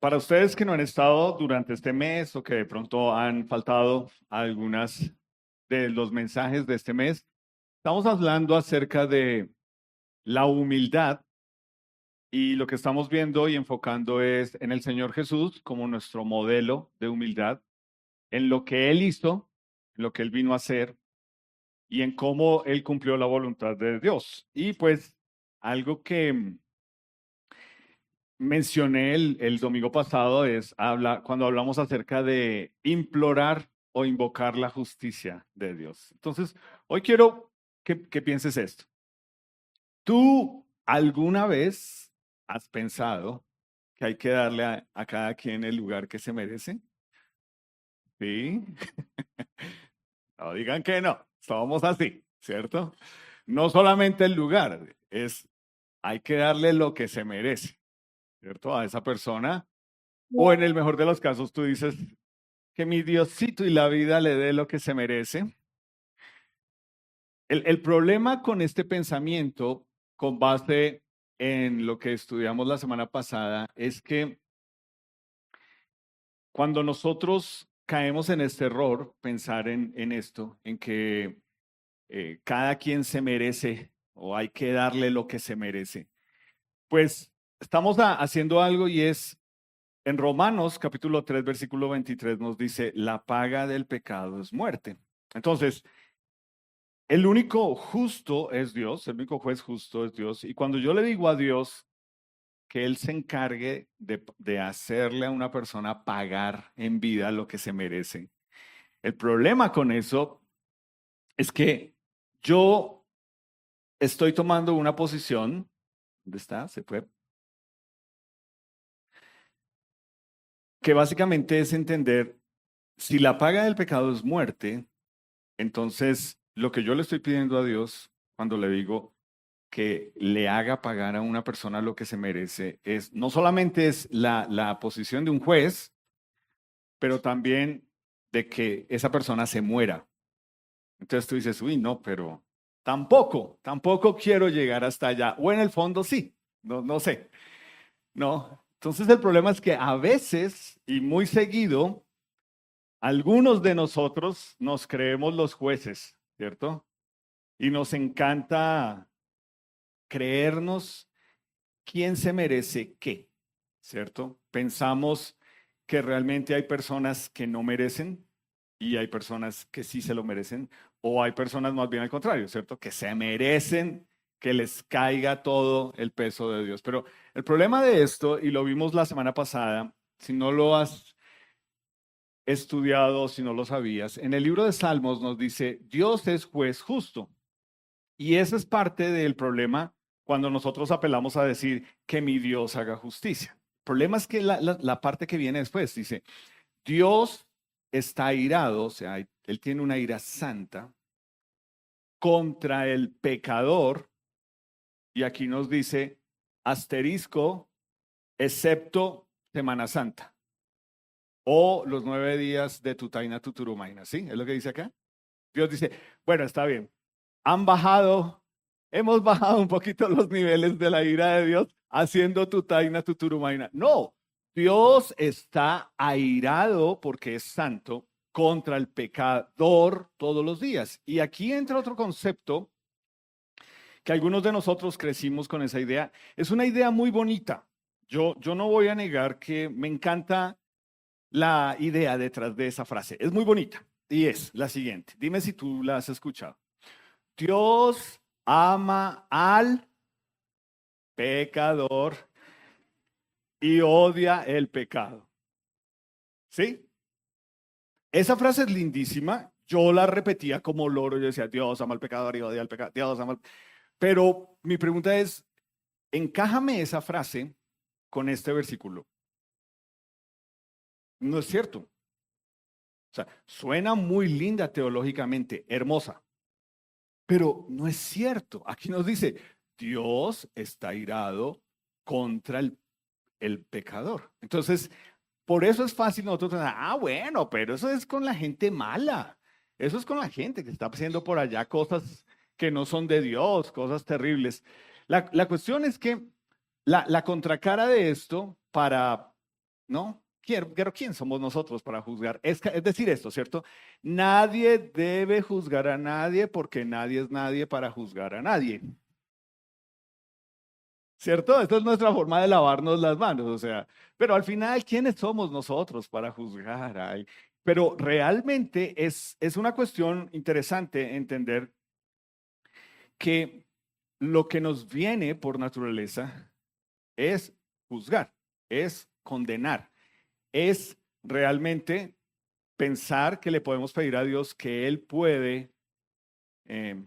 Para ustedes que no han estado durante este mes o que de pronto han faltado algunas de los mensajes de este mes, estamos hablando acerca de la humildad y lo que estamos viendo y enfocando es en el Señor Jesús como nuestro modelo de humildad, en lo que Él hizo, en lo que Él vino a hacer y en cómo Él cumplió la voluntad de Dios. Y pues algo que mencioné el domingo pasado cuando hablamos acerca de implorar o invocar la justicia de Dios. Entonces, hoy quiero que pienses esto. ¿Tú alguna vez has pensado que hay que darle a cada quien el lugar que se merece? Sí. No digan que no, somos así, ¿cierto? No solamente el lugar, hay que darle lo que se merece, ¿cierto? A esa persona. O en el mejor de los casos, tú dices que mi Diosito y la vida le dé lo que se merece. El problema con este pensamiento, con base en lo que estudiamos la semana pasada, es que cuando nosotros caemos en este error, pensar en esto, en que cada quien se merece o hay que darle lo que se merece, pues estamos haciendo algo y es en Romanos capítulo 3, versículo 23 nos dice, la paga del pecado es muerte. Entonces, el único justo es Dios, el único juez justo es Dios. Y cuando yo le digo a Dios que Él se encargue de hacerle a una persona pagar en vida lo que se merece, el problema con eso es que yo estoy tomando una posición, ¿dónde está? ¿Se fue? Que básicamente es entender, si la paga del pecado es muerte, entonces lo que yo le estoy pidiendo a Dios cuando le digo que le haga pagar a una persona lo que se merece es, no solamente es la posición de un juez, pero también de que esa persona se muera. Entonces tú dices, uy, no, pero tampoco quiero llegar hasta allá. O en el fondo sí, no sé, no. Entonces el problema es que a veces y muy seguido, algunos de nosotros nos creemos los jueces, ¿cierto? Y nos encanta creernos quién se merece qué, ¿cierto? Pensamos que realmente hay personas que no merecen y hay personas que sí se lo merecen, o hay personas más bien al contrario, ¿cierto? Que se merecen que les caiga todo el peso de Dios. Pero el problema de esto, y lo vimos la semana pasada, si no lo has estudiado, si no lo sabías, en el libro de Salmos nos dice, Dios es juez justo. Y ese es parte del problema cuando nosotros apelamos a decir que mi Dios haga justicia. El problema es que la parte que viene después dice, Dios está airado, o sea, Él tiene una ira santa contra el pecador, y aquí nos dice, asterisco, excepto Semana Santa, o los 9 días de Tutaina Tuturumaina, ¿sí? Es lo que dice acá. Dios dice, bueno, está bien, hemos bajado un poquito los niveles de la ira de Dios haciendo Tutaina Tuturumaina. No, Dios está airado porque es santo contra el pecador todos los días. Y aquí entra otro concepto que algunos de nosotros crecimos con esa idea. Es una idea muy bonita. Yo no voy a negar que me encanta la idea detrás de esa frase. Es muy bonita y es la siguiente. Dime si tú la has escuchado. Dios ama al pecador y odia el pecado. ¿Sí? Esa frase es lindísima. Yo la repetía como loro. Yo decía, Dios ama al pecador y odia al pecado. Dios ama al... Pero mi pregunta es, encájame esa frase con este versículo. No es cierto. O sea, suena muy linda teológicamente, hermosa, pero no es cierto. Aquí nos dice, Dios está irado contra el pecador. Entonces, por eso es fácil nosotros pensar, bueno, pero eso es con la gente mala. Eso es con la gente que está haciendo por allá cosas que no son de Dios, cosas terribles. La cuestión es que la contracara de esto, para ¿no? Pero ¿quién somos nosotros para juzgar? Es decir esto, ¿cierto? Nadie debe juzgar a nadie porque nadie es nadie para juzgar a nadie. ¿Cierto? Esta es nuestra forma de lavarnos las manos, o sea, pero al final, ¿quiénes somos nosotros para juzgar? Ay, pero realmente es una cuestión interesante entender que lo que nos viene por naturaleza es juzgar, es condenar, es realmente pensar que le podemos pedir a Dios que Él puede eh,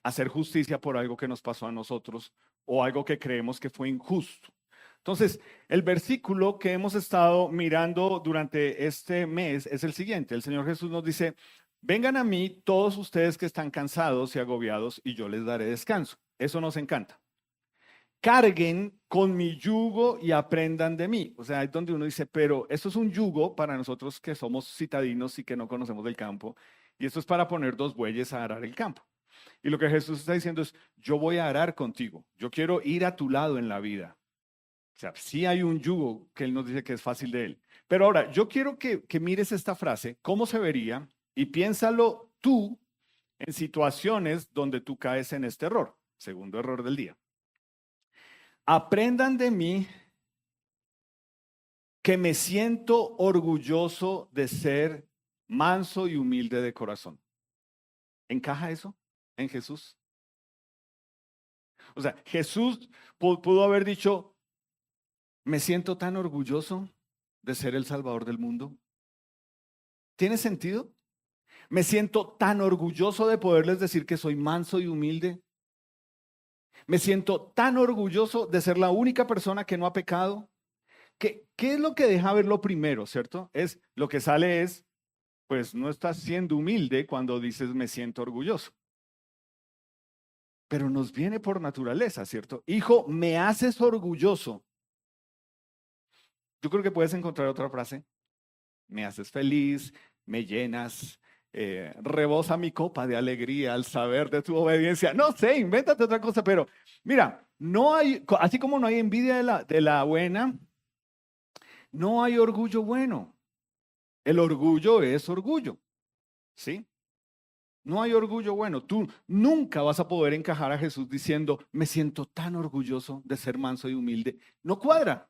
hacer justicia por algo que nos pasó a nosotros o algo que creemos que fue injusto. Entonces, el versículo que hemos estado mirando durante este mes es el siguiente. El Señor Jesús nos dice, vengan a mí todos ustedes que están cansados y agobiados y yo les daré descanso. Eso nos encanta. Carguen con mi yugo y aprendan de mí. O sea, es donde uno dice, pero esto es un yugo para nosotros que somos citadinos y que no conocemos del campo. Y esto es para poner dos bueyes a arar el campo. Y lo que Jesús está diciendo es, yo voy a arar contigo. Yo quiero ir a tu lado en la vida. O sea, sí hay un yugo que Él nos dice que es fácil de Él. Pero ahora, yo quiero que mires esta frase, cómo se vería, y piénsalo tú en situaciones donde tú caes en este error. Segundo error del día. Aprendan de mí que me siento orgulloso de ser manso y humilde de corazón. ¿Encaja eso en Jesús? O sea, Jesús pudo haber dicho, me siento tan orgulloso de ser el Salvador del mundo. ¿Tiene sentido? Me siento tan orgulloso de poderles decir que soy manso y humilde. Me siento tan orgulloso de ser la única persona que no ha pecado. ¿Qué es lo que deja ver lo primero, cierto? Es lo que sale es, pues no estás siendo humilde cuando dices me siento orgulloso. Pero nos viene por naturaleza, ¿cierto? Hijo, me haces orgulloso. Yo creo que puedes encontrar otra frase. Me haces feliz, me llenas, rebosa mi copa de alegría al saber de tu obediencia. No sé, invéntate otra cosa, pero mira, no hay, así como no hay envidia de la buena, no hay orgullo bueno. El orgullo es orgullo, ¿sí? No hay orgullo bueno. Tú nunca vas a poder encajar a Jesús diciendo, me siento tan orgulloso de ser manso y humilde. No cuadra,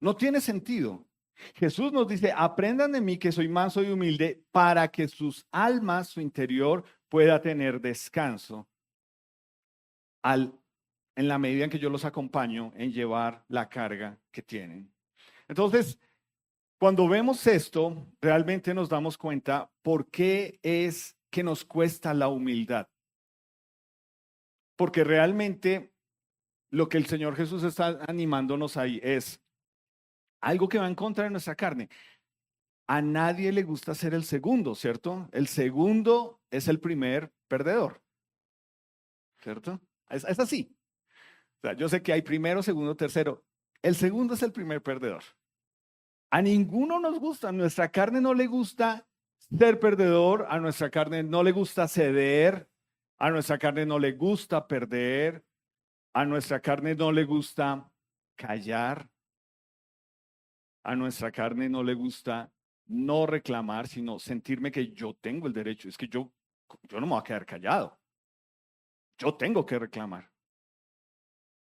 no tiene sentido. Jesús nos dice, aprendan de mí que soy manso y humilde para que sus almas, su interior, pueda tener descanso en la medida en que yo los acompaño en llevar la carga que tienen. Entonces, cuando vemos esto, realmente nos damos cuenta por qué es que nos cuesta la humildad. Porque realmente lo que el Señor Jesús está animándonos ahí es algo que va en contra de nuestra carne. A nadie le gusta ser el segundo, ¿cierto? El segundo es el primer perdedor, ¿cierto? Es así. O sea, yo sé que hay primero, segundo, tercero. El segundo es el primer perdedor. A ninguno nos gusta, a nuestra carne no le gusta ser perdedor, a nuestra carne no le gusta ceder, a nuestra carne no le gusta perder, a nuestra carne no le gusta callar, a nuestra carne no le gusta no reclamar, sino sentirme que yo tengo el derecho. Es que yo no me voy a quedar callado. Yo tengo que reclamar.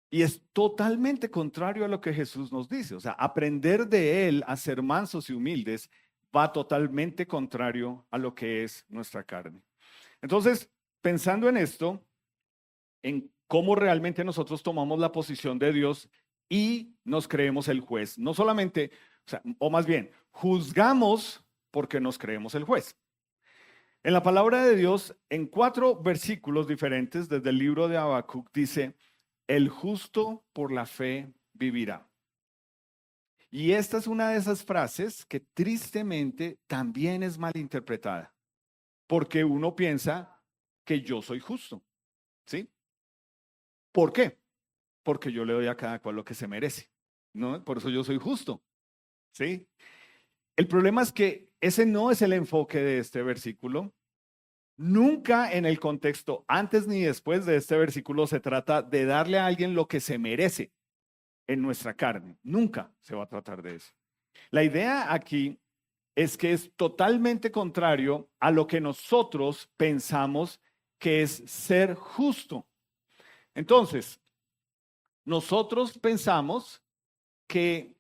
Y es totalmente contrario a lo que Jesús nos dice. O sea, aprender de Él a ser mansos y humildes va totalmente contrario a lo que es nuestra carne. Entonces, pensando en esto, en cómo realmente nosotros tomamos la posición de Dios y nos creemos el juez. No solamente, o más bien, juzgamos porque nos creemos el juez. En la palabra de Dios, en 4 versículos diferentes desde el libro de Habacuc, dice, el justo por la fe vivirá. Y esta es una de esas frases que tristemente también es mal interpretada, porque uno piensa que yo soy justo, ¿sí? ¿Por qué? Porque yo le doy a cada cual lo que se merece, ¿no? Por eso yo soy justo, ¿sí? El problema es que ese no es el enfoque de este versículo. Nunca en el contexto, antes ni después de este versículo, se trata de darle a alguien lo que se merece en nuestra carne. Nunca se va a tratar de eso. La idea aquí es que es totalmente contrario a lo que nosotros pensamos que es ser justo. Entonces, nosotros pensamos que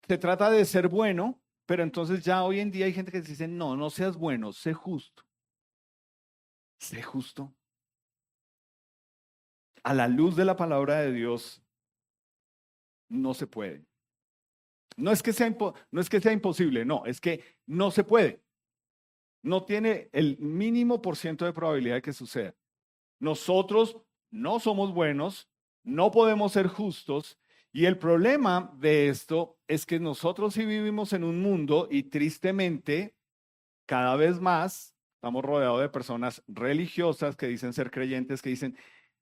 se trata de ser bueno, pero entonces ya hoy en día hay gente que dice, no, no seas bueno, sé justo. Sé justo. A la luz de la palabra de Dios, no se puede. No es que sea imposible, no, es que no se puede. No tiene el mínimo por ciento de probabilidad de que suceda. Nosotros no somos buenos, no podemos ser justos, y el problema de esto es que nosotros sí vivimos en un mundo y tristemente cada vez más estamos rodeados de personas religiosas que dicen ser creyentes, que dicen,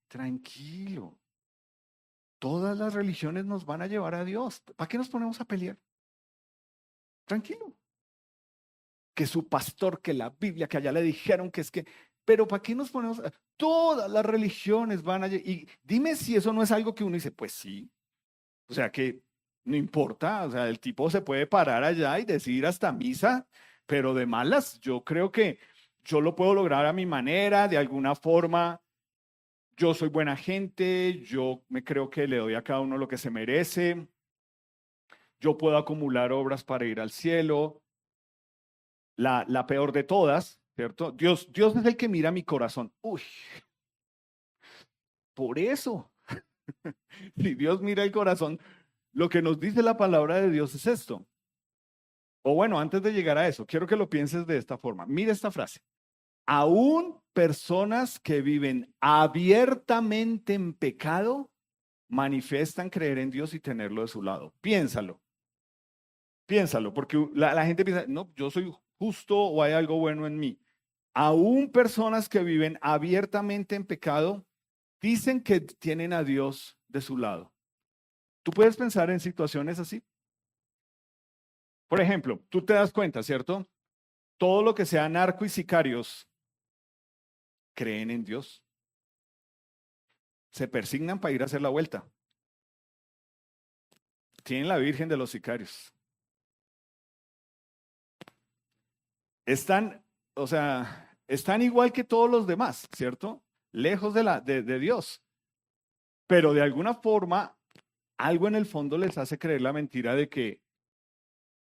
tranquilo, todas las religiones nos van a llevar a Dios. ¿Para qué nos ponemos a pelear? Tranquilo. Que su pastor, que la Biblia, que allá le dijeron que es que, pero ¿para qué nos ponemos? Todas las religiones van a... Y dime si eso no es algo que uno dice, pues sí, o sea que no importa, o sea, el tipo se puede parar allá y decir hasta misa, pero de malas, yo creo que yo lo puedo lograr a mi manera, de alguna forma, yo soy buena gente, yo me creo que le doy a cada uno lo que se merece, yo puedo acumular obras para ir al cielo, la peor de todas, ¿cierto? Dios es el que mira mi corazón. Uy, por eso, si Dios mira el corazón, lo que nos dice la palabra de Dios es esto. O bueno, antes de llegar a eso, quiero que lo pienses de esta forma. Mira esta frase. Aún personas que viven abiertamente en pecado manifiestan creer en Dios y tenerlo de su lado. Piénsalo, piénsalo, porque la gente piensa, no, yo soy justo o hay algo bueno en mí. Aún personas que viven abiertamente en pecado dicen que tienen a Dios de su lado. ¿Tú puedes pensar en situaciones así? Por ejemplo, tú te das cuenta, ¿cierto? Todo lo que sea narco y sicarios creen en Dios. Se persignan para ir a hacer la vuelta. Tienen la Virgen de los Sicarios. Están, o sea, están igual que todos los demás, ¿cierto? Lejos de Dios. Pero de alguna forma, algo en el fondo les hace creer la mentira de que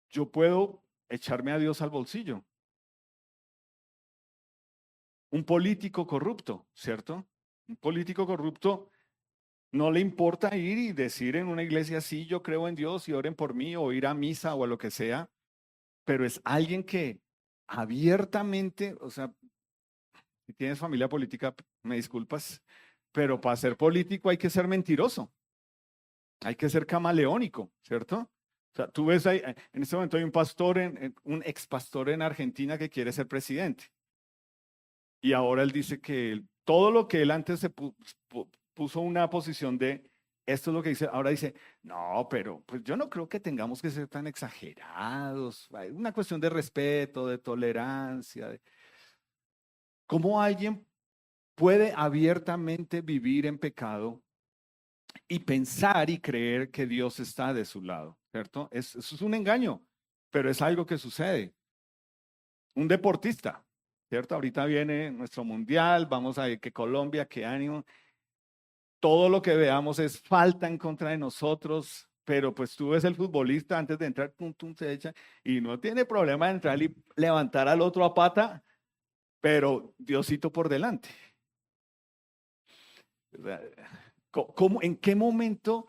yo puedo echarme a Dios al bolsillo. Un político corrupto, ¿cierto? Un político corrupto no le importa ir y decir en una iglesia, sí, yo creo en Dios y oren por mí, o ir a misa o a lo que sea, pero es alguien que abiertamente, o sea, si tienes familia política, me disculpas, pero para ser político hay que ser mentiroso, hay que ser camaleónico, ¿cierto? O sea, tú ves ahí, en este momento hay un pastor, un ex pastor en Argentina que quiere ser presidente. Y ahora él dice que todo lo que él antes se puso una posición de esto es lo que dice, ahora dice, no, pero pues yo no creo que tengamos que ser tan exagerados. Hay una cuestión de respeto, de tolerancia. ¿Cómo alguien puede abiertamente vivir en pecado y pensar y creer que Dios está de su lado? ¿Cierto? Eso es un engaño, pero es algo que sucede. Un deportista, ¿cierto? Ahorita viene nuestro mundial, vamos a ver que Colombia, qué ánimo. Todo lo que veamos es falta en contra de nosotros, pero pues tú ves el futbolista antes de entrar, tum, tum, se echa y no tiene problema de entrar y levantar al otro a pata, pero Diosito por delante. O sea, en qué momento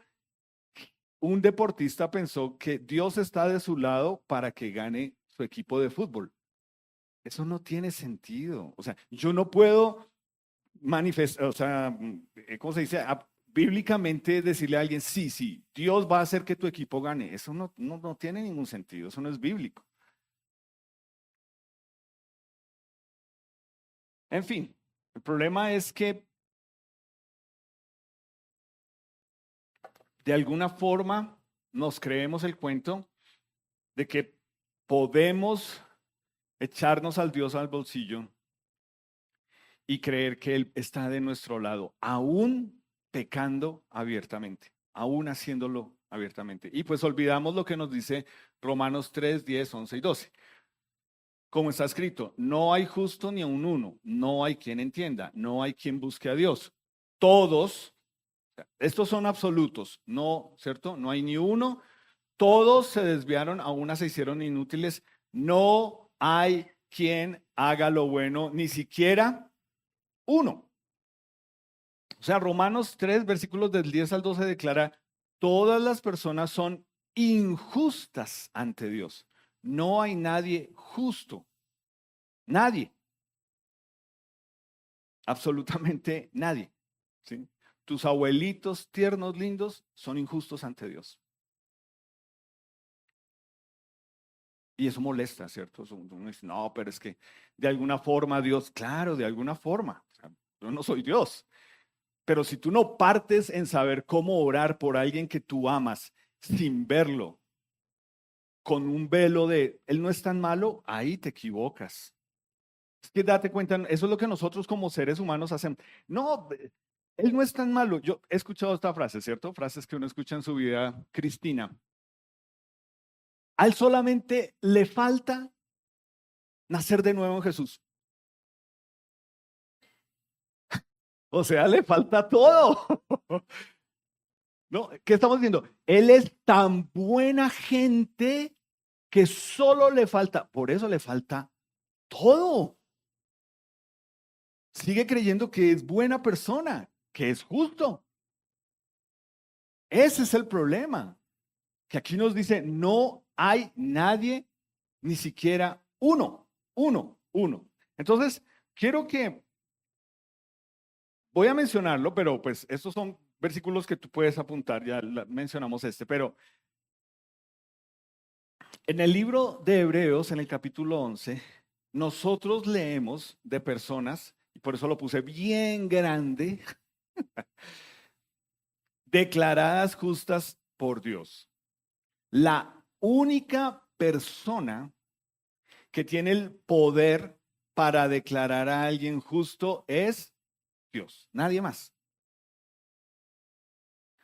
un deportista pensó que Dios está de su lado para que gane su equipo de fútbol? Eso no tiene sentido. O sea, yo no puedo manifestar, o sea, ¿cómo se dice? Bíblicamente decirle a alguien, sí, sí, Dios va a hacer que tu equipo gane. Eso no tiene ningún sentido, eso no es bíblico. En fin, el problema es que de alguna forma nos creemos el cuento de que podemos echarnos al Dios al bolsillo y creer que Él está de nuestro lado, aún pecando abiertamente, aún haciéndolo abiertamente. Y pues olvidamos lo que nos dice Romanos 3, 10, 11 y 12. Como está escrito, no hay justo ni aun uno, no hay quien entienda, no hay quien busque a Dios. Todos, estos son absolutos, no, ¿cierto? No hay ni uno. Todos se desviaron, a una se hicieron inútiles. No hay quien haga lo bueno, ni siquiera uno. O sea, Romanos 3, versículos del 10 al 12 declara, todas las personas son injustas ante Dios. No hay nadie justo. Nadie. Absolutamente nadie. ¿Sí? Tus abuelitos tiernos, lindos, son injustos ante Dios. Y eso molesta, ¿cierto? Uno dice, no, pero es que de alguna forma Dios, claro, de alguna forma. O sea, yo no soy Dios. Pero si tú no partes en saber cómo orar por alguien que tú amas sin verlo, con un velo de, él no es tan malo, ahí te equivocas. Es que date cuenta, eso es lo que nosotros como seres humanos hacemos. No, él no es tan malo. Yo he escuchado esta frase, ¿cierto? Frases que uno escucha en su vida, Cristina. A él solamente le falta nacer de nuevo en Jesús. O sea, le falta todo. ¿No? ¿Qué estamos diciendo? Él es tan buena gente que solo le falta, por eso le falta todo. Sigue creyendo que es buena persona, que es justo. Ese es el problema. Que aquí nos dice, no hay nadie, ni siquiera uno. Entonces, quiero que, voy a mencionarlo, pero pues estos son versículos que tú puedes apuntar, ya mencionamos pero en el libro de Hebreos, en el capítulo 11, nosotros leemos de personas, y por eso lo puse bien grande, declaradas justas por Dios. La única persona que tiene el poder para declarar a alguien justo es Dios, nadie más.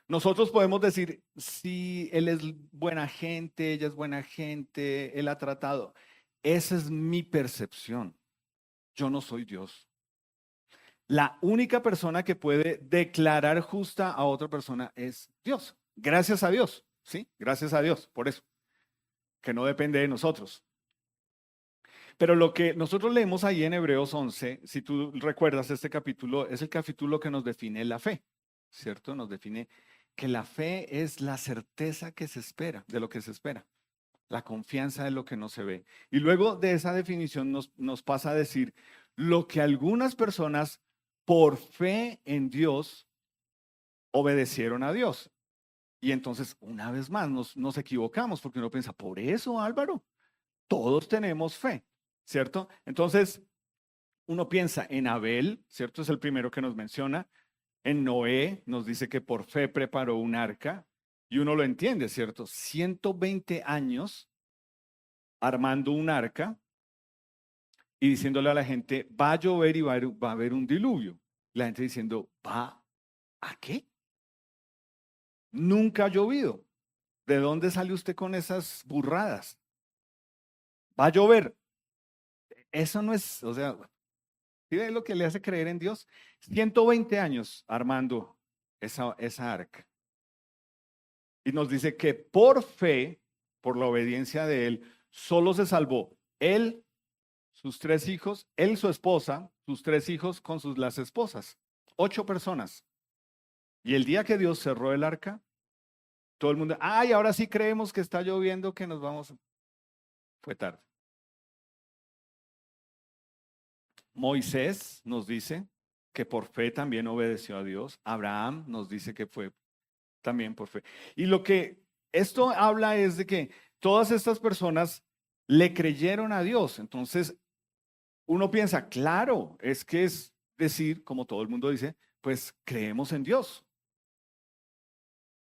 Nosotros podemos decir, si él es buena gente, ella es buena gente, él ha tratado. Esa es mi percepción. Yo no soy Dios. La única persona que puede declarar justa a otra persona es Dios. Gracias a Dios, ¿sí? Gracias a Dios, por eso, que no depende de nosotros. Pero lo que nosotros leemos ahí en Hebreos 11, si tú recuerdas este capítulo, es el capítulo que nos define la fe, ¿cierto? Nos define que la fe es la certeza que se espera, de lo que se espera, la confianza de lo que no se ve. Y luego de esa definición nos pasa a decir lo que algunas personas por fe en Dios obedecieron a Dios. Y entonces, una vez más, nos equivocamos porque uno piensa, por eso, Álvaro, todos tenemos fe, ¿cierto? Entonces, uno piensa en Abel, ¿cierto? Es el primero que nos menciona. En Noé nos dice que por fe preparó un arca y uno lo entiende, ¿cierto? 120 años armando un arca y diciéndole a la gente, va a llover y va a haber un diluvio. La gente diciendo, ¿va a qué? Nunca ha llovido. ¿De dónde sale usted con esas burradas? Va a llover. Eso no es, o sea, ¿sí ve lo que le hace creer en Dios? 120 años armando esa arca. Y nos dice que por fe, por la obediencia de él, solo se salvó él, sus tres hijos, él, su esposa, sus tres hijos con las esposas. 8 personas. Y el día que Dios cerró el arca, todo el mundo, ay, ahora sí creemos que está lloviendo, que nos vamos. Fue tarde. Moisés nos dice que por fe también obedeció a Dios. Abraham nos dice que fue también por fe. Y lo que esto habla es de que todas estas personas le creyeron a Dios. Entonces, uno piensa, claro, es que es decir, como todo el mundo dice, pues creemos en Dios.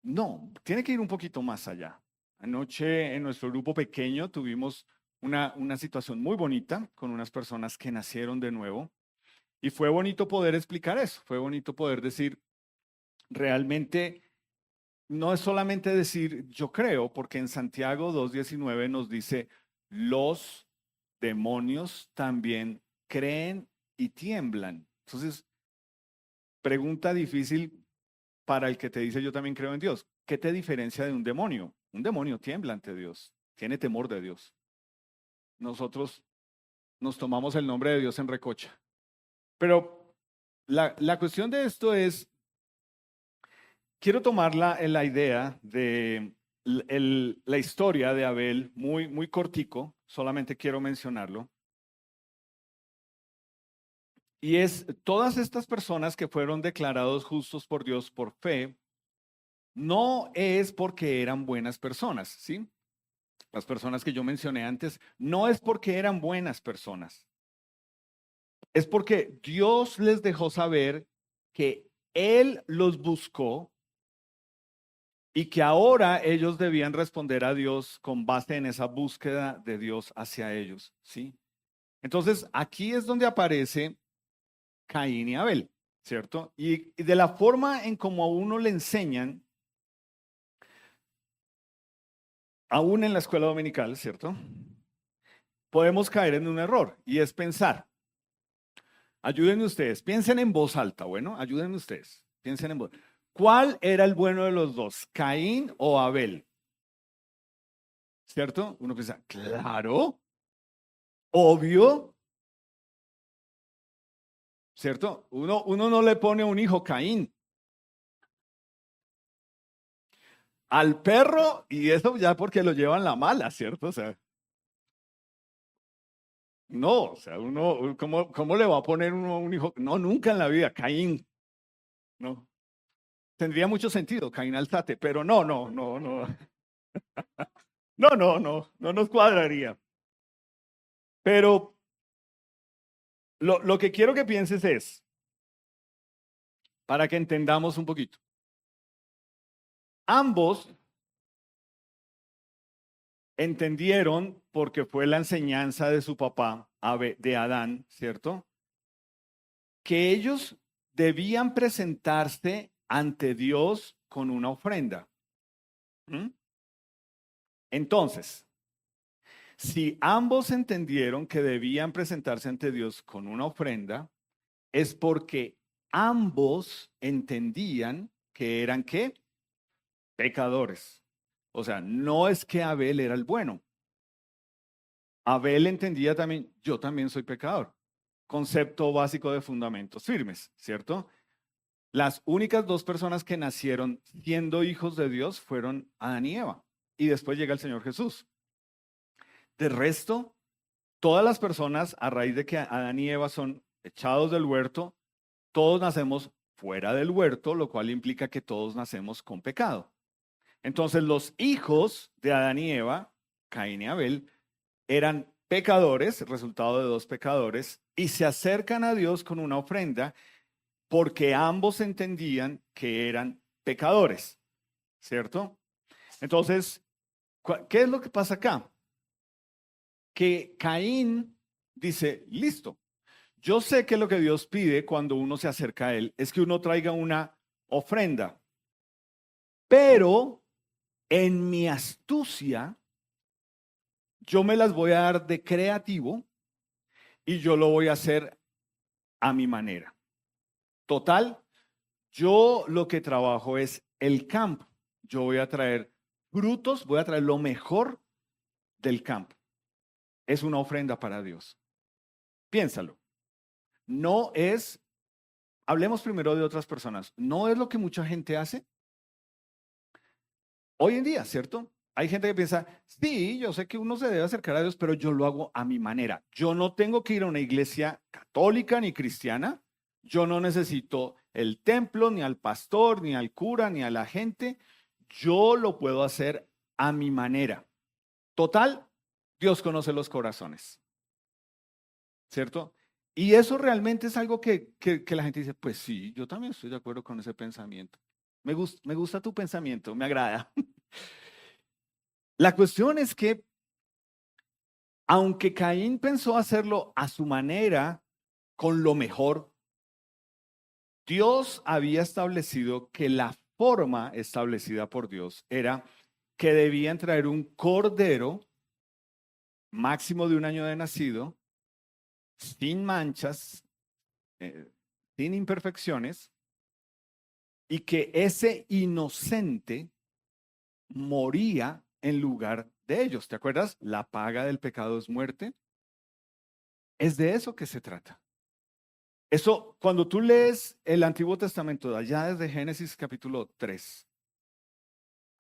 No, tiene que ir un poquito más allá. Anoche en nuestro grupo pequeño tuvimos una situación muy bonita con unas personas que nacieron de nuevo y fue bonito poder explicar eso, fue bonito poder decir, realmente no es solamente decir yo creo, porque en Santiago 2:19 nos dice, los demonios también creen y tiemblan. Entonces, pregunta difícil para el que te dice yo también creo en Dios. ¿Qué te diferencia de un demonio? Un demonio tiembla ante Dios, tiene temor de Dios. Nosotros nos tomamos el nombre de Dios en recocha. Pero la cuestión de esto es, quiero tomar la idea de la historia de Abel, muy, muy cortico, solamente quiero mencionarlo. Y es todas estas personas que fueron declarados justos por Dios por fe, no es porque eran buenas personas, ¿sí? Las personas que yo mencioné antes, no es porque eran buenas personas, es porque Dios les dejó saber que Él los buscó y que ahora ellos debían responder a Dios con base en esa búsqueda de Dios hacia ellos, ¿sí? Entonces, aquí es donde aparece Caín y Abel, ¿cierto? Y de la forma en como a uno le enseñan, aún en la escuela dominical, ¿cierto? Podemos caer en un error y es pensar, ayúdenme ustedes, piensen en voz alta, bueno, ayúdenme ustedes, piensen en voz. ¿Cuál era el bueno de los dos, Caín o Abel? ¿Cierto? Uno piensa, claro, obvio, ¿cierto? Uno no le pone a un hijo Caín. Al perro, y eso ya porque lo llevan la mala, ¿cierto? O sea, no, o sea, uno, ¿cómo le va a poner uno a un hijo? No, nunca en la vida, Caín, no. Tendría mucho sentido, Caín Alzate, pero no, no nos cuadraría. Pero lo que quiero que pienses es, para que entendamos un poquito, ambos entendieron, porque fue la enseñanza de su papá, de Adán, ¿cierto? Que ellos debían presentarse ante Dios con una ofrenda. ¿Mm? Entonces, si ambos entendieron que debían presentarse ante Dios con una ofrenda, es porque ambos entendían que eran ¿qué? Pecadores. O sea, no es que Abel era el bueno. Abel entendía también, yo también soy pecador. Concepto básico de fundamentos firmes, ¿cierto? Las únicas dos personas que nacieron siendo hijos de Dios fueron Adán y Eva. Y después llega el Señor Jesús. De resto, todas las personas, a raíz de que Adán y Eva son echados del huerto, todos nacemos fuera del huerto, lo cual implica que todos nacemos con pecado. Entonces, los hijos de Adán y Eva, Caín y Abel, eran pecadores, resultado de dos pecadores, y se acercan a Dios con una ofrenda porque ambos entendían que eran pecadores, ¿cierto? Entonces, ¿qué es lo que pasa acá? Que Caín dice, listo, yo sé que lo que Dios pide cuando uno se acerca a Él es que uno traiga una ofrenda, pero en mi astucia, yo me las voy a dar de creativo y yo lo voy a hacer a mi manera. Total, yo lo que trabajo es el campo. Yo voy a traer frutos, voy a traer lo mejor del campo. Es una ofrenda para Dios. Piénsalo. No es, hablemos primero de otras personas, no es lo que mucha gente hace hoy en día, ¿cierto? Hay gente que piensa, sí, yo sé que uno se debe acercar a Dios, pero yo lo hago a mi manera. Yo no tengo que ir a una iglesia católica ni cristiana. Yo no necesito el templo, ni al pastor, ni al cura, ni a la gente. Yo lo puedo hacer a mi manera. Total, Dios conoce los corazones, ¿cierto? Y eso realmente es algo que la gente dice, pues sí, yo también estoy de acuerdo con ese pensamiento. Me gusta tu pensamiento, me agrada. La cuestión es que, aunque Caín pensó hacerlo a su manera, con lo mejor, Dios había establecido que la forma establecida por Dios era que debían traer un cordero máximo de 1 año de nacido, sin manchas, sin imperfecciones, y que ese inocente moría en lugar de ellos. ¿Te acuerdas? La paga del pecado es muerte. Es de eso que se trata. Eso, cuando tú lees el Antiguo Testamento, allá desde Génesis capítulo 3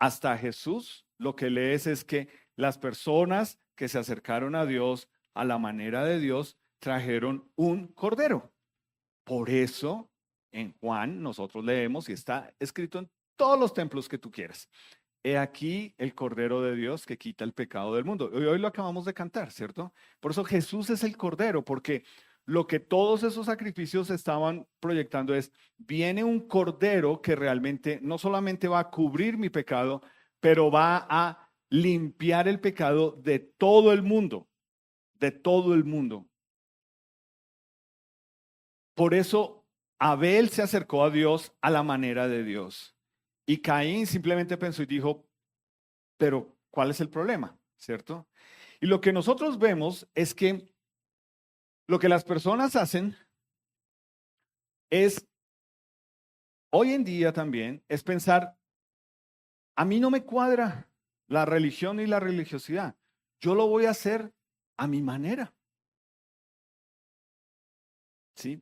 hasta Jesús, lo que lees es que las personas que se acercaron a Dios a la manera de Dios trajeron un cordero. Por eso, en Juan, nosotros leemos y está escrito en todos los templos que tú quieras. He aquí el Cordero de Dios que quita el pecado del mundo. Hoy lo acabamos de cantar, ¿cierto? Por eso Jesús es el Cordero, porque lo que todos esos sacrificios estaban proyectando es, viene un Cordero que realmente no solamente va a cubrir mi pecado, pero va a limpiar el pecado de todo el mundo, de todo el mundo. Por eso Abel se acercó a Dios a la manera de Dios. Y Caín simplemente pensó y dijo, pero ¿cuál es el problema? ¿Cierto? Y lo que nosotros vemos es que lo que las personas hacen es, hoy en día también, es pensar, a mí no me cuadra la religión y la religiosidad. Yo lo voy a hacer a mi manera. ¿Sí?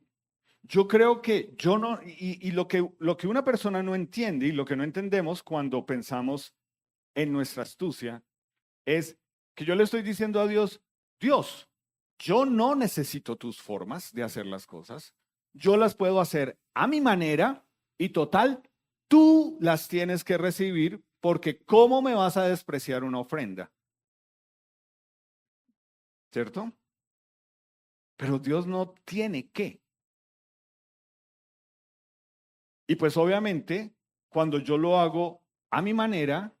Yo creo que yo no, y lo que una persona no entiende y lo que no entendemos cuando pensamos en nuestra astucia es que yo le estoy diciendo a Dios, Dios, yo no necesito tus formas de hacer las cosas, yo las puedo hacer a mi manera y total, tú las tienes que recibir porque ¿cómo me vas a despreciar una ofrenda? ¿Cierto? Pero Dios no tiene que. Y pues obviamente, cuando yo lo hago a mi manera,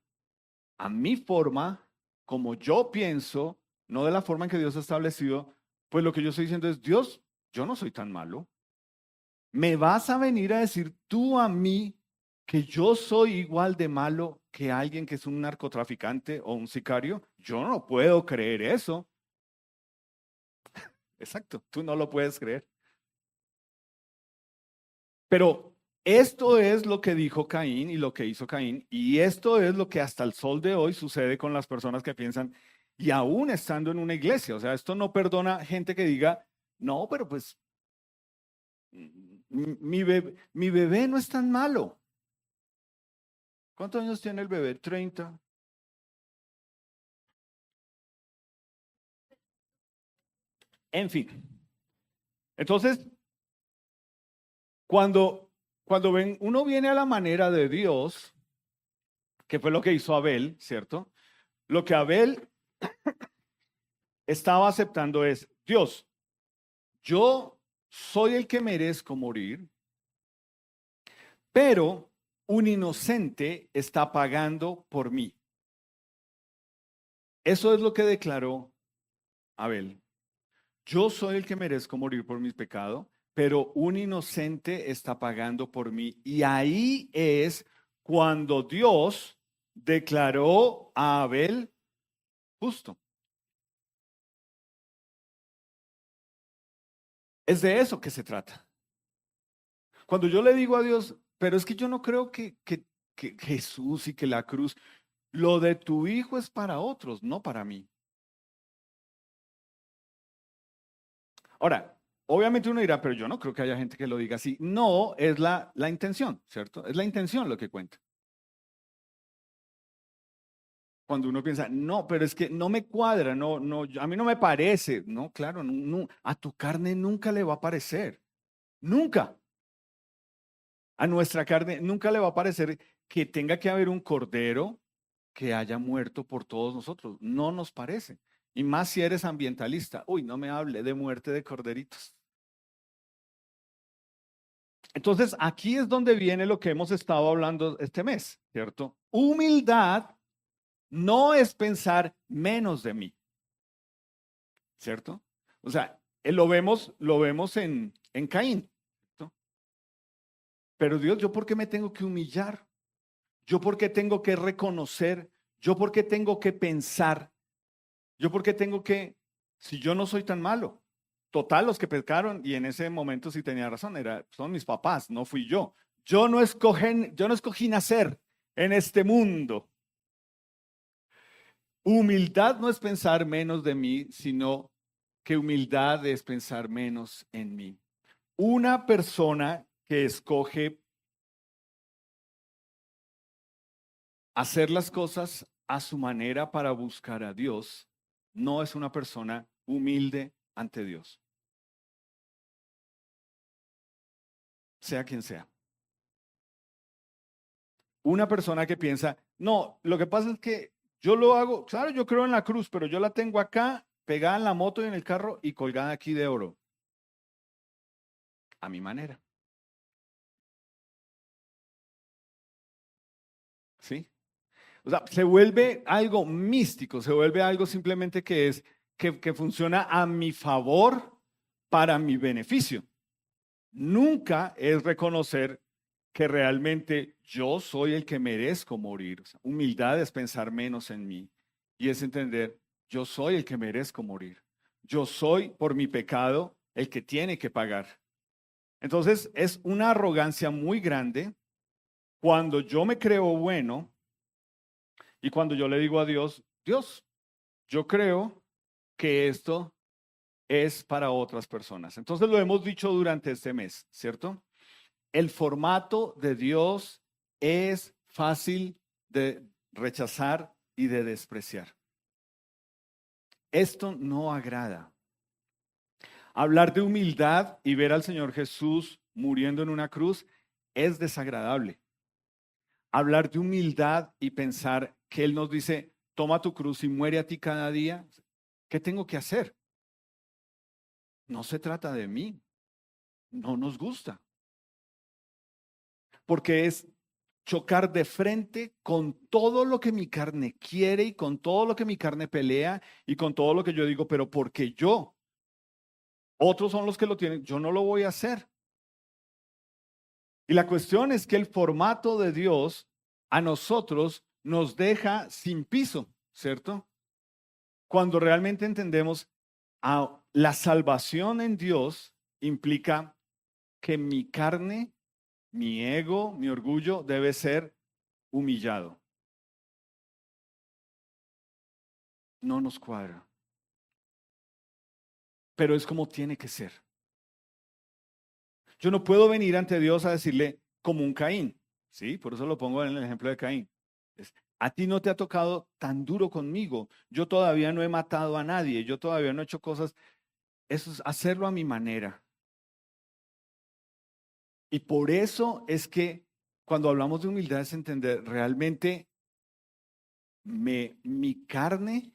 a mi forma, como yo pienso, no de la forma en que Dios ha establecido, pues lo que yo estoy diciendo es, Dios, yo no soy tan malo. ¿Me vas a venir a decir tú a mí que yo soy igual de malo que alguien que es un narcotraficante o un sicario? Yo no puedo creer eso. Exacto, tú no lo puedes creer. Pero esto es lo que dijo Caín y lo que hizo Caín, y esto es lo que hasta el sol de hoy sucede con las personas que piensan, y aún estando en una iglesia, o sea, esto no perdona gente que diga, no, pero pues mi bebé no es tan malo. ¿Cuántos años tiene el bebé? 30. En fin. Entonces, cuando uno viene a la manera de Dios, que fue lo que hizo Abel, ¿cierto? Lo que Abel estaba aceptando es, Dios, yo soy el que merezco morir, pero un inocente está pagando por mí. Eso es lo que declaró Abel. Yo soy el que merezco morir por mis pecados, pero un inocente está pagando por mí. Y ahí es cuando Dios declaró a Abel justo. Es de eso que se trata. Cuando yo le digo a Dios, pero es que yo no creo que Jesús y que la cruz, lo de tu hijo es para otros, no para mí. Ahora, obviamente uno dirá, pero yo no creo que haya gente que lo diga así. No, es la intención, ¿cierto? Es la intención lo que cuenta. Cuando uno piensa, no, pero es que no me cuadra, no, no, a mí no me parece. No, claro, a tu carne nunca le va a parecer. Nunca. A nuestra carne nunca le va a parecer que tenga que haber un cordero que haya muerto por todos nosotros. No nos parece. Y más si eres ambientalista. Uy, no me hable de muerte de corderitos. Entonces, aquí es donde viene lo que hemos estado hablando este mes, ¿cierto? Humildad no es pensar menos de mí, ¿cierto? O sea, lo vemos en Caín, ¿cierto? Pero Dios, ¿yo por qué me tengo que humillar? ¿Yo por qué tengo que reconocer? ¿Yo por qué tengo que pensar? ¿Yo por qué tengo que, si yo no soy tan malo? Total, los que pecaron, y en ese momento sí tenía razón, son mis papás, no fui yo. Yo no escogí nacer en este mundo. Humildad no es pensar menos de mí, sino que humildad es pensar menos en mí. Una persona que escoge hacer las cosas a su manera para buscar a Dios, no es una persona humilde ante Dios, sea quien sea. Una persona que piensa, no, lo que pasa es que yo lo hago, claro, yo creo en la cruz, pero yo la tengo acá, pegada en la moto y en el carro y colgada aquí de oro, a mi manera. ¿Sí? O sea, se vuelve algo místico, se vuelve algo simplemente que funciona a mi favor para mi beneficio. Nunca es reconocer que realmente yo soy el que merezco morir. O sea, humildad es pensar menos en mí y es entender, yo soy el que merezco morir. Yo soy por mi pecado el que tiene que pagar. Entonces es una arrogancia muy grande cuando yo me creo bueno y cuando yo le digo a Dios, Dios, yo creo que esto es para otras personas. Entonces lo hemos dicho durante este mes, ¿cierto? El formato de Dios es fácil de rechazar y de despreciar. Esto no agrada. Hablar de humildad y ver al Señor Jesús muriendo en una cruz es desagradable. Hablar de humildad y pensar que Él nos dice, toma tu cruz y muere a ti cada día, ¿qué tengo que hacer? No se trata de mí, no nos gusta, porque es chocar de frente con todo lo que mi carne quiere y con todo lo que mi carne pelea y con todo lo que yo digo, pero porque yo, otros son los que lo tienen, yo no lo voy a hacer. Y la cuestión es que el formato de Dios a nosotros nos deja sin piso, ¿cierto? Cuando realmente entendemos la salvación en Dios implica que mi carne, mi ego, mi orgullo debe ser humillado. No nos cuadra, pero es como tiene que ser. Yo no puedo venir ante Dios a decirle como un Caín, ¿sí? Por eso lo pongo en el ejemplo de Caín. A ti no te ha tocado tan duro conmigo. Yo todavía no he matado a nadie. Yo todavía no he hecho cosas. Eso es hacerlo a mi manera. Y por eso es que cuando hablamos de humildad es entender realmente mi carne,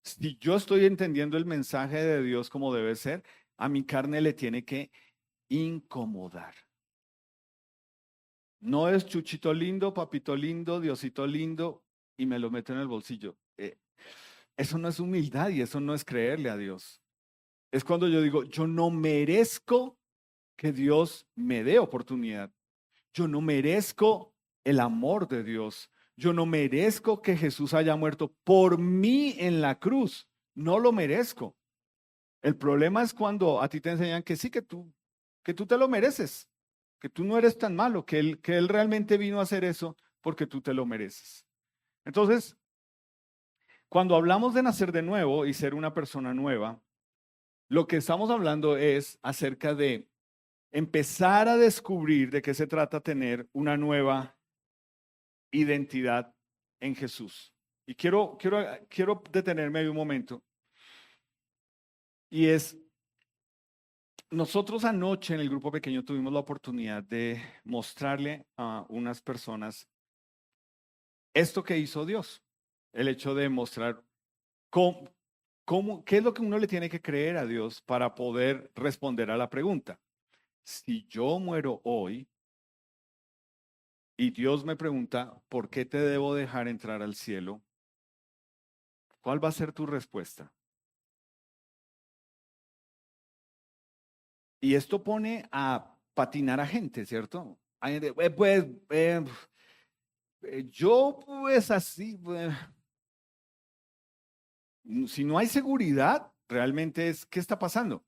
si yo estoy entendiendo el mensaje de Dios como debe ser, a mi carne le tiene que incomodar. No es chuchito lindo, papito lindo, Diosito lindo y me lo meto en el bolsillo. Eso no es humildad y eso no es creerle a Dios. Es cuando yo digo, yo no merezco que Dios me dé oportunidad. Yo no merezco el amor de Dios. Yo no merezco que Jesús haya muerto por mí en la cruz. No lo merezco. El problema es cuando a ti te enseñan que sí, que tú te lo mereces, que tú no eres tan malo, que él realmente vino a hacer eso porque tú te lo mereces. Entonces, cuando hablamos de nacer de nuevo y ser una persona nueva, lo que estamos hablando es acerca de empezar a descubrir de qué se trata tener una nueva identidad en Jesús. Y quiero detenerme ahí un momento. Y es, nosotros anoche en el grupo pequeño tuvimos la oportunidad de mostrarle a unas personas esto que hizo Dios. El hecho de mostrar qué es lo que uno le tiene que creer a Dios para poder responder a la pregunta. Si yo muero hoy y Dios me pregunta, ¿por qué te debo dejar entrar al cielo? ¿Cuál va a ser tu respuesta? Y esto pone a patinar a gente, ¿cierto? Hay gente, pues, Yo pues así, si no hay seguridad, realmente es, ¿qué está pasando?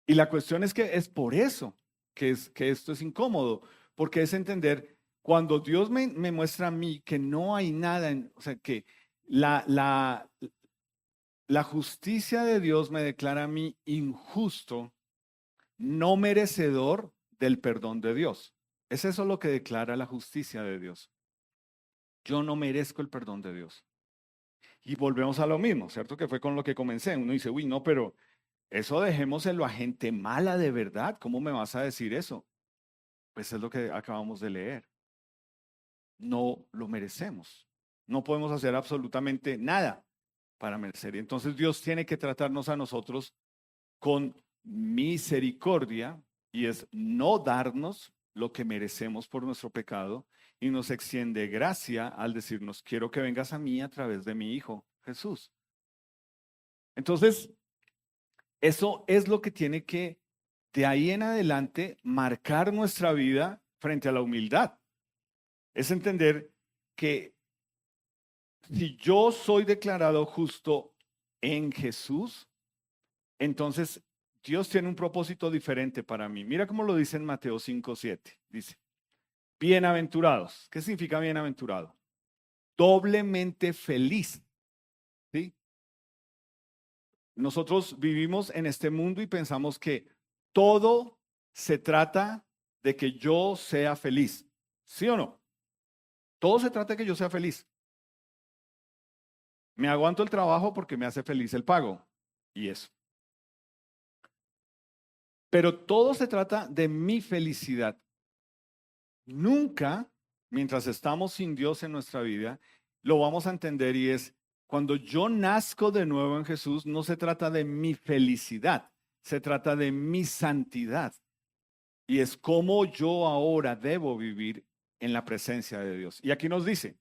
Y la cuestión es que es por eso que esto es incómodo, porque es entender, cuando Dios me muestra a mí que no hay nada, o sea, que la, la, la justicia de Dios me declara a mí injusto, no merecedor del perdón de Dios. Es eso lo que declara la justicia de Dios. Yo no merezco el perdón de Dios. Y volvemos a lo mismo, ¿cierto? Que fue con lo que comencé. Uno dice, uy, no, pero eso dejémoselo a gente mala de verdad. ¿Cómo me vas a decir eso? Pues es lo que acabamos de leer. No lo merecemos. No podemos hacer absolutamente nada para merecer. Y entonces Dios tiene que tratarnos a nosotros con misericordia y es no darnos lo que merecemos por nuestro pecado y nos extiende gracia al decirnos, quiero que vengas a mí a través de mi Hijo Jesús. Entonces, eso es lo que tiene que, de ahí en adelante, marcar nuestra vida frente a la humildad. Es entender que si yo soy declarado justo en Jesús, entonces Dios tiene un propósito diferente para mí. Mira cómo lo dice en Mateo 5:7. Dice, bienaventurados. ¿Qué significa bienaventurado? Doblemente feliz. ¿Sí? Nosotros vivimos en este mundo y pensamos que todo se trata de que yo sea feliz. ¿Sí o no? Todo se trata de que yo sea feliz. Me aguanto el trabajo porque me hace feliz el pago. Y eso. Pero todo se trata de mi felicidad. Nunca, mientras estamos sin Dios en nuestra vida, lo vamos a entender y es, cuando yo nazco de nuevo en Jesús, no se trata de mi felicidad, se trata de mi santidad. Y es cómo yo ahora debo vivir en la presencia de Dios. Y aquí nos dice,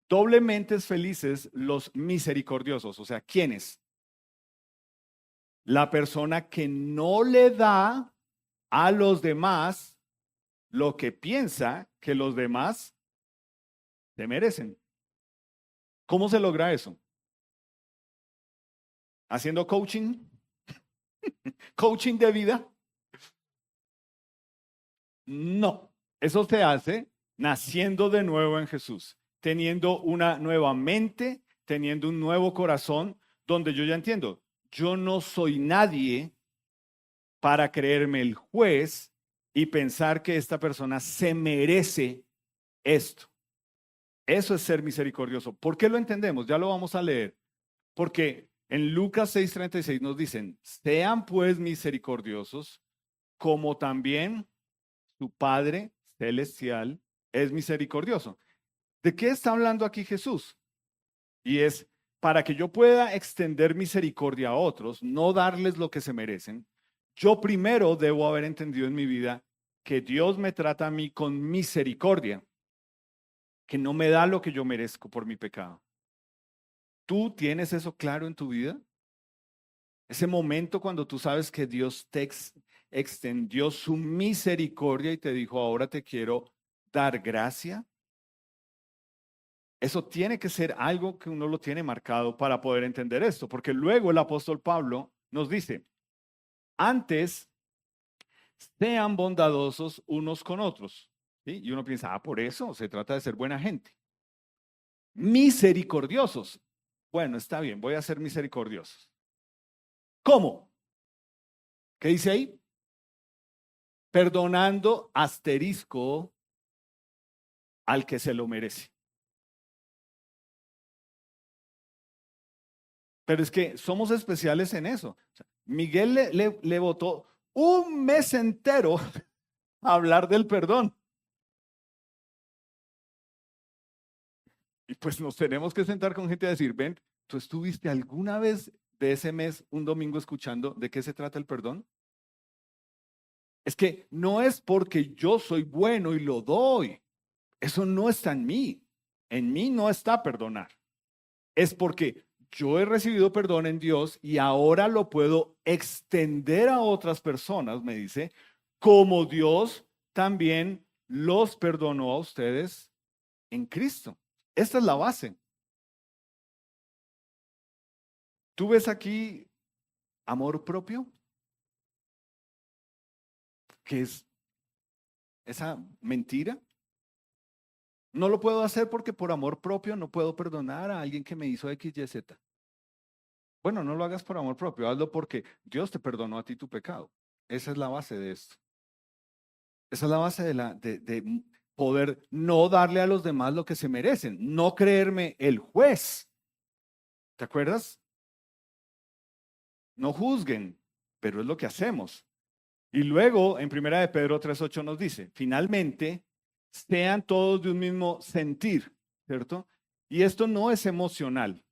doblemente felices los misericordiosos, o sea, ¿quiénes? La persona que no le da a los demás lo que piensa que los demás se merecen. ¿Cómo se logra eso? ¿Haciendo coaching? ¿Coaching de vida? No, eso se hace naciendo de nuevo en Jesús, teniendo una nueva mente, teniendo un nuevo corazón, donde yo ya entiendo, yo no soy nadie para creerme el juez y pensar que esta persona se merece esto. Eso es ser misericordioso. ¿Por qué lo entendemos? Ya lo vamos a leer. Porque en Lucas 6:36 nos dicen, sean pues misericordiosos, como también su Padre celestial es misericordioso. ¿De qué está hablando aquí Jesús? Y es para que yo pueda extender misericordia a otros, no darles lo que se merecen, yo primero debo haber entendido en mi vida que Dios me trata a mí con misericordia, que no me da lo que yo merezco por mi pecado. ¿Tú tienes eso claro en tu vida? Ese momento cuando tú sabes que Dios te extendió su misericordia y te dijo, ahora te quiero dar gracia. Eso tiene que ser algo que uno lo tiene marcado para poder entender esto, porque luego el apóstol Pablo nos dice, antes sean bondadosos unos con otros. ¿Sí? Y uno piensa, por eso se trata de ser buena gente. Misericordiosos. Bueno, está bien, voy a ser misericordiosos. ¿Cómo? ¿Qué dice ahí? Perdonando asterisco al que se lo merece. Pero es que somos especiales en eso. O sea, Miguel le votó un mes entero a hablar del perdón. Y pues nos tenemos que sentar con gente a decir, ven, ¿tú estuviste alguna vez de ese mes un domingo escuchando de qué se trata el perdón? Es que no es porque yo soy bueno y lo doy. Eso no está en mí. En mí no está perdonar. Es porque yo he recibido perdón en Dios y ahora lo puedo extender a otras personas, me dice, como Dios también los perdonó a ustedes en Cristo. Esta es la base. ¿Tú ves aquí amor propio? ¿Qué es esa mentira? No lo puedo hacer porque por amor propio no puedo perdonar a alguien que me hizo X, Y, Z. Bueno, no lo hagas por amor propio, hazlo porque Dios te perdonó a ti tu pecado. Esa es la base de esto. Esa es la base de poder no darle a los demás lo que se merecen, no creerme el juez. ¿Te acuerdas? No juzguen, pero es lo que hacemos. Y luego en Primera de Pedro 3:8 nos dice, finalmente, sean todos de un mismo sentir, ¿cierto? Y esto no es emocional.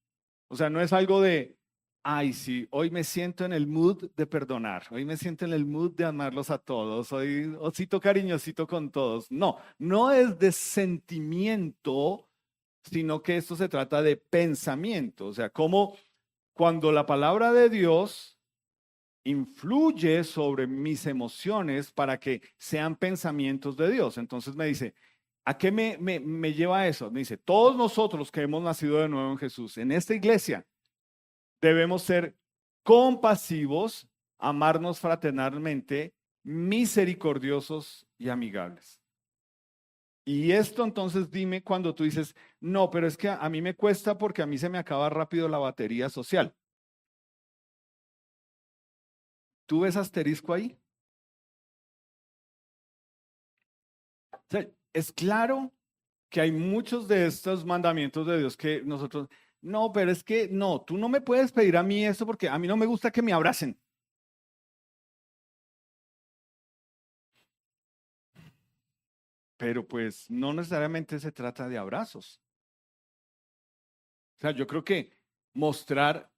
O sea, no es algo de, ay, sí, hoy me siento en el mood de perdonar, hoy me siento en el mood de amarlos a todos, hoy osito cariñosito con todos. No, no es de sentimiento, sino que esto se trata de pensamiento. O sea, como cuando la palabra de Dios influye sobre mis emociones para que sean pensamientos de Dios. Entonces me dice, ¿a qué me lleva eso? Me dice, todos nosotros que hemos nacido de nuevo en Jesús, en esta iglesia, debemos ser compasivos, amarnos fraternalmente, misericordiosos y amigables. Y esto entonces dime cuando tú dices, no, pero es que a mí me cuesta porque a mí se me acaba rápido la batería social. ¿Tú ves asterisco ahí? O sea, es claro que hay muchos de estos mandamientos de Dios que nosotros, no, pero es que no, tú no me puedes pedir a mí esto porque a mí no me gusta que me abracen. Pero pues no necesariamente se trata de abrazos. O sea, yo creo que mostrar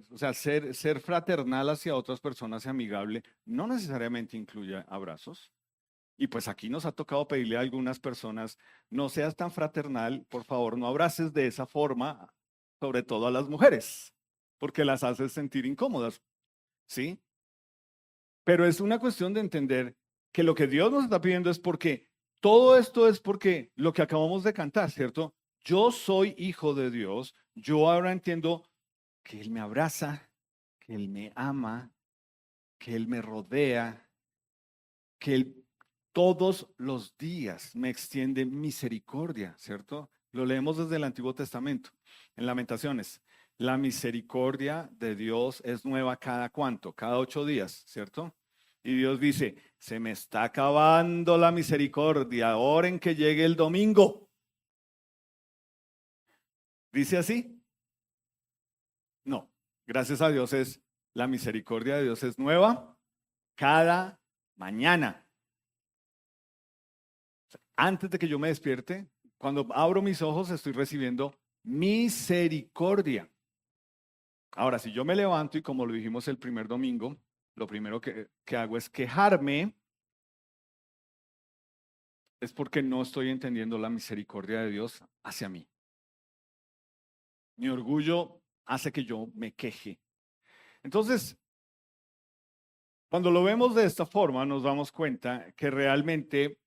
o sea, ser fraternal hacia otras personas y amigable no necesariamente incluye abrazos. Y pues aquí nos ha tocado pedirle a algunas personas, no seas tan fraternal, por favor, no abraces de esa forma, sobre todo a las mujeres, porque las haces sentir incómodas, ¿sí? Pero es una cuestión de entender que lo que Dios nos está pidiendo es porque todo esto es porque lo que acabamos de cantar, ¿cierto? Yo soy hijo de Dios, yo ahora entiendo que Él me abraza, que Él me ama, que Él me rodea, que Él todos los días me extiende misericordia, ¿cierto? Lo leemos desde el Antiguo Testamento, en Lamentaciones. La misericordia de Dios es nueva cada cuánto, cada 8 días, ¿cierto? Y Dios dice, se me está acabando la misericordia, oren que llegue el domingo. ¿Dice así? No, gracias a Dios es, la misericordia de Dios es nueva cada mañana. Antes de que yo me despierte, cuando abro mis ojos estoy recibiendo misericordia. Ahora, si yo me levanto y como lo dijimos el primer domingo, lo primero que hago es quejarme, es porque no estoy entendiendo la misericordia de Dios hacia mí. Mi orgullo hace que yo me queje. Entonces, cuando lo vemos de esta forma, nos damos cuenta que realmente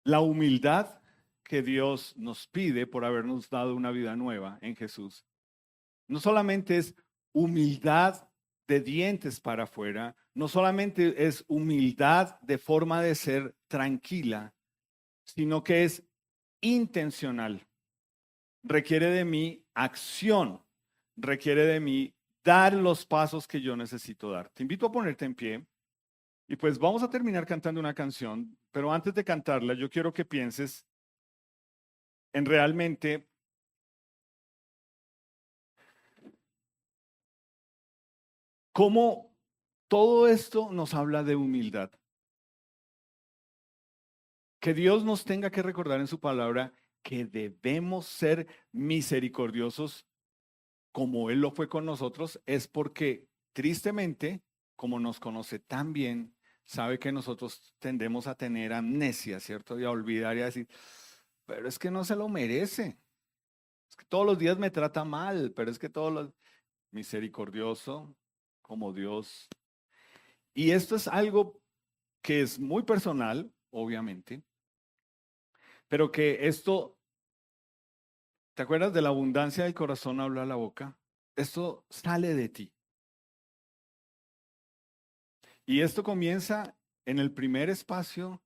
la humildad que Dios nos pide por habernos dado una vida nueva en Jesús, no solamente es humildad de dientes para afuera, no solamente es humildad de forma de ser tranquila, sino que es intencional. Requiere de mi acción, requiere de mí dar los pasos que yo necesito dar. Te invito a ponerte en pie y pues vamos a terminar cantando una canción, pero antes de cantarla yo quiero que pienses en realmente cómo todo esto nos habla de humildad. Que Dios nos tenga que recordar en su palabra que debemos ser misericordiosos como Él lo fue con nosotros, es porque tristemente, como nos conoce tan bien, sabe que nosotros tendemos a tener amnesia, ¿cierto? Y a olvidar y a decir, pero es que no se lo merece. Es que todos los días me trata mal, pero es que todos los misericordioso como Dios. Y esto es algo que es muy personal, obviamente, pero que esto, ¿te acuerdas de la abundancia del corazón habla la boca? Esto sale de ti. Y esto comienza en el primer espacio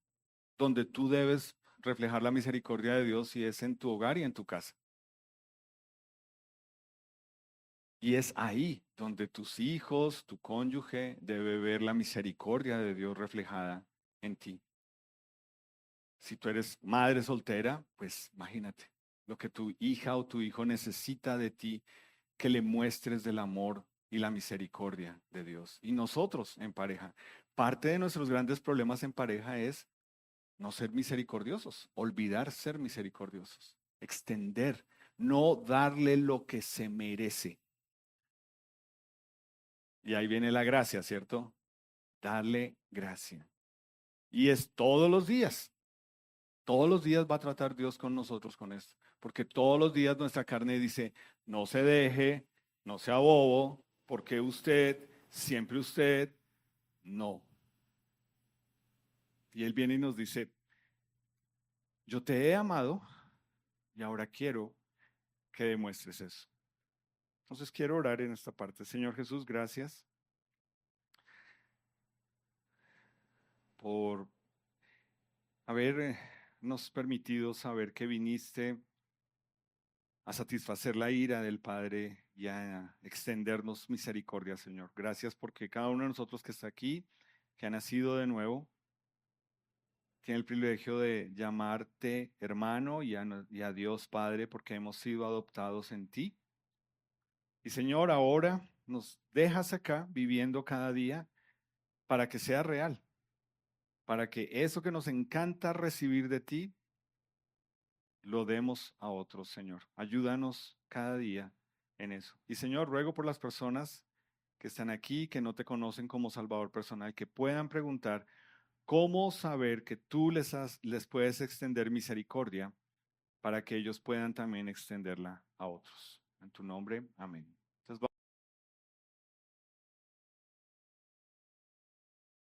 donde tú debes reflejar la misericordia de Dios y es en tu hogar y en tu casa. Y es ahí donde tus hijos, tu cónyuge debe ver la misericordia de Dios reflejada en ti. Si tú eres madre soltera, pues imagínate lo que tu hija o tu hijo necesita de ti, que le muestres del amor y la misericordia de Dios. Y nosotros en pareja, parte de nuestros grandes problemas en pareja es no ser misericordiosos, olvidar ser misericordiosos, extender, no darle lo que se merece. Y ahí viene la gracia, ¿cierto? Darle gracia. Y es todos los días va a tratar Dios con nosotros con esto, porque todos los días nuestra carne dice, no se deje, no sea bobo, porque usted, siempre usted, no. Y Él viene y nos dice, yo te he amado y ahora quiero que demuestres eso. Entonces quiero orar en esta parte. Señor Jesús, gracias por habernos permitido saber que viniste a satisfacer la ira del Padre y a extendernos misericordia, Señor. Gracias porque cada uno de nosotros que está aquí, que ha nacido de nuevo, tiene el privilegio de llamarte hermano y a Dios Padre porque hemos sido adoptados en ti. Y Señor, ahora nos dejas acá viviendo cada día para que sea real, para que eso que nos encanta recibir de ti, lo demos a otros, Señor. Ayúdanos cada día en eso. Y Señor, ruego por las personas que están aquí, que no te conocen como Salvador personal, que puedan preguntar cómo saber que tú les puedes extender misericordia para que ellos puedan también extenderla a otros. En tu nombre, amén.